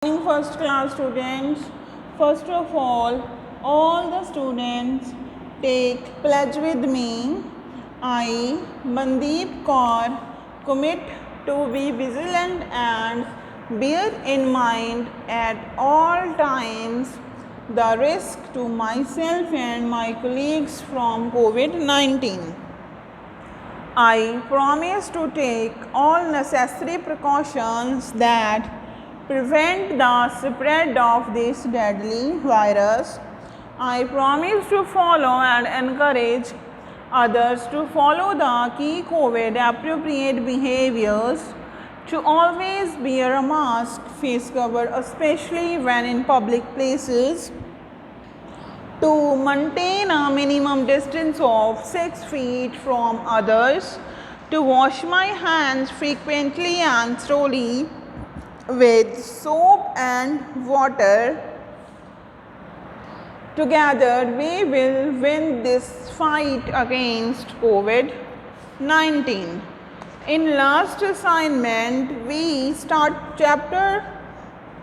Morning first class students. First of all the students take pledge with me. I, Mandeep Kaur, commit to be vigilant and bear in mind at all times the risk to myself and my colleagues from COVID-19. I promise to take all necessary precautions that prevent the spread of this deadly virus. I promise to follow and encourage others to follow the key COVID appropriate behaviors, to always wear a mask, face cover, especially when in public places, to maintain a minimum distance of 6 feet from others, to wash my hands frequently and thoroughly with soap and water. Together we will win this fight against COVID-19. In last assignment we start chapter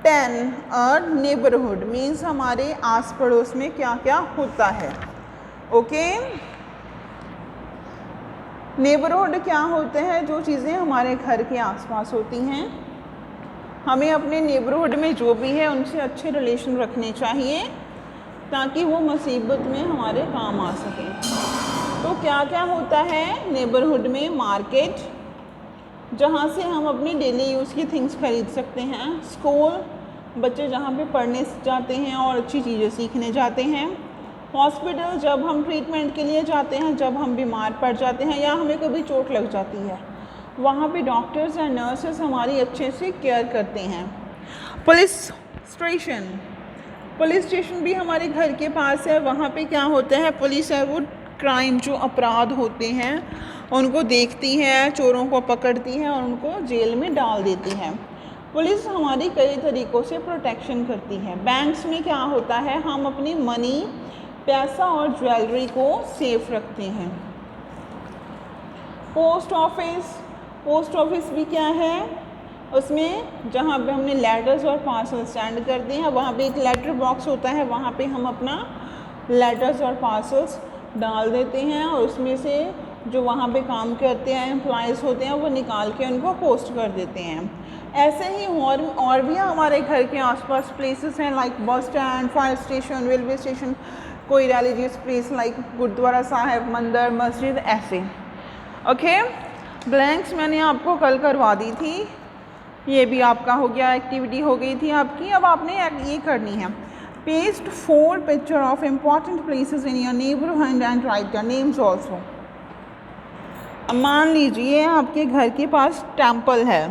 10 और neighbourhood means हमारे आस पड़ोस में क्या क्या होता है. Okay, neighbourhood क्या होते हैं? जो चीज़ें हमारे घर के आसपास होती हैं. हमें अपने नेबरहुड में जो भी है उनसे अच्छे रिलेशन रखने चाहिए ताकि वो मुसीबत में हमारे काम आ सके. तो क्या क्या होता है नेबरहुड में? मार्केट, जहाँ से हम अपनी डेली यूज़ की थिंग्स खरीद सकते हैं. स्कूल, बच्चे जहाँ पे पढ़ने जाते हैं और अच्छी चीज़ें सीखने जाते हैं. हॉस्पिटल, जब हम ट्रीटमेंट के लिए जाते हैं, जब हम बीमार पड़ जाते हैं या हमें कभी चोट लग जाती है, वहाँ पे डॉक्टर्स एंड नर्सेस हमारी अच्छे से केयर करते हैं. पुलिस स्टेशन, पुलिस स्टेशन भी हमारे घर के पास है. वहाँ पे क्या होता है? पुलिस है वो क्राइम, जो अपराध होते हैं उनको देखती है, चोरों को पकड़ती है और उनको जेल में डाल देती है. पुलिस हमारी कई तरीक़ों से प्रोटेक्शन करती है. बैंक्स में क्या होता है? हम अपनी मनी, पैसा और ज्वेलरी को सेफ रखते हैं. पोस्ट ऑफिस, पोस्ट ऑफिस भी क्या है? उसमें जहाँ पे हमने लेटर्स और पार्सल सेंड करते हैं, वहाँ पे एक लेटर बॉक्स होता है. वहाँ पे हम अपना लेटर्स और पार्सल्स डाल देते हैं और उसमें से जो वहाँ पे काम करते हैं एम्प्लॉयज़ होते हैं वो निकाल के उनको पोस्ट कर देते हैं. ऐसे ही और भी हमारे घर के आसपास प्लेसेस हैं, like bus stand, fire station, railway station, कोई religious place like gurdwara sahib, mandir, masjid, ऐसे. ओके, ब्लैंक्स मैंने आपको कल करवा दी थी. ये भी आपका हो गया, एक्टिविटी हो गई थी आपकी. अब आपने ये करनी है, paste 4 picture of important places in your neighbourhood and right the names also. मान लीजिए आपके घर के पास टेम्पल है,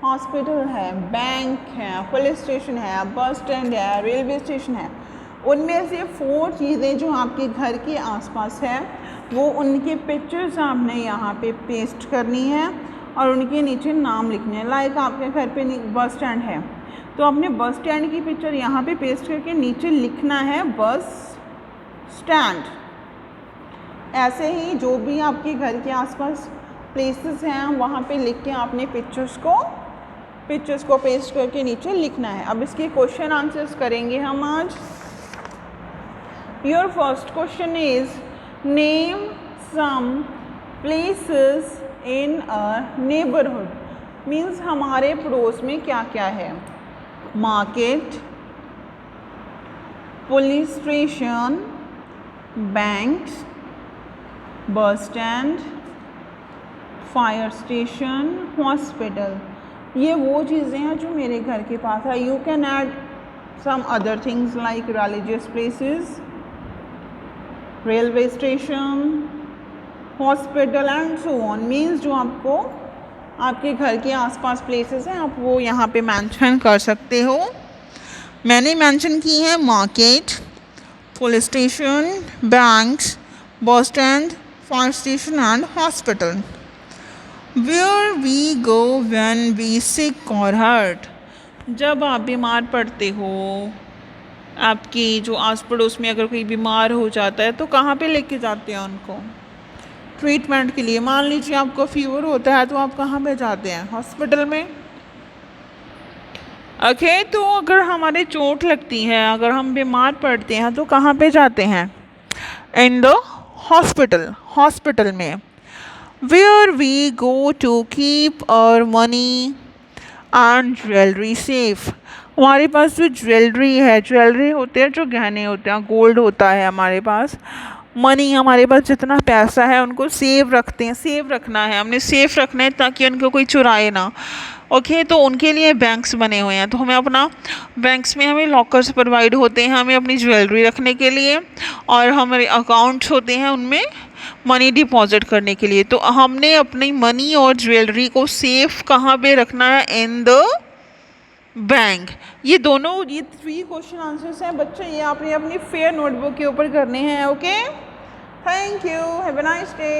हॉस्पिटल है, बैंक है, पुलिस स्टेशन है, बस स्टैंड है, रेलवे स्टेशन है. उनमें से 4 चीज़ें जो आपके घर के आसपास है वो उनके पिक्चर्स आपने यहाँ पे पेस्ट करनी है और उनके नीचे नाम लिखने हैं. लाइक आपके घर पे बस स्टैंड है तो आपने बस स्टैंड की पिक्चर यहाँ पे पेस्ट करके नीचे लिखना है बस स्टैंड. ऐसे ही जो भी आपके घर के आसपास प्लेसेस हैं वहाँ पे लिख के आपने पिक्चर्स को पेस्ट करके नीचे लिखना है. अब इसके क्वेश्चन आंसर्स करेंगे हम आज. Your first question is name some places in a neighbourhood. Means हमारे पड़ोस में क्या क्या है? Market, police station, banks, bus stand, fire station, hospital. ये वो चीज़ें हैं जो मेरे घर के पास है. You can add some other things like religious places, railway station, hospital and so on. Means जो आपको आपके घर के आसपास प्लेसेस हैं आप वो यहाँ पे मेंशन कर सकते हो. मैंने मेंशन की है market, police station, banks, bus stand, fire station and hospital. Where we go when we sick और हर्ट. जब आप बीमार पड़ते हो, आपकी जो आस पड़ोस में अगर कोई बीमार हो जाता है तो कहाँ पे लेके जाते हैं उनको? ट्रीटमेंट के लिए. मान लीजिए आपको फीवर होता है तो आप कहाँ पे जाते हैं? हॉस्पिटल में. ओके, तो अगर हमारे चोट लगती है, अगर हम बीमार पड़ते हैं तो कहाँ पे जाते हैं? इन द हॉस्पिटल, हॉस्पिटल में। Where we go to keep our money and jewellery safe. हमारे पास जो ज्वेलरी है, ज्वेलरी होते हैं जो गहने होते हैं, गोल्ड होता है हमारे पास, मनी हमारे पास जितना पैसा है उनको सेव रखते हैं, सेव रखना है, हमने सेफ रखना है ताकि उनको कोई चुराए ना। ओके, तो उनके लिए बैंक्स बने हुए हैं, तो हमें अपना बैंक्स में हमें लॉकर्स प्रोवाइड होते हैं हमें अपनी ज्वेलरी रखने के लिए, और हमारे अकाउंट्स होते हैं उनमें मनी डिपॉजिट करने के लिए। तो हमने अपनी मनी और ज्वेलरी को सेफ कहाँ पे रखना है? In the bank. ये दोनों, ये 3 क्वेश्चन आंसर्स हैं बच्चे, ये आपने अपनी फेयर नोटबुक के ऊपर करने हैं। Okay, thank you, have a nice day.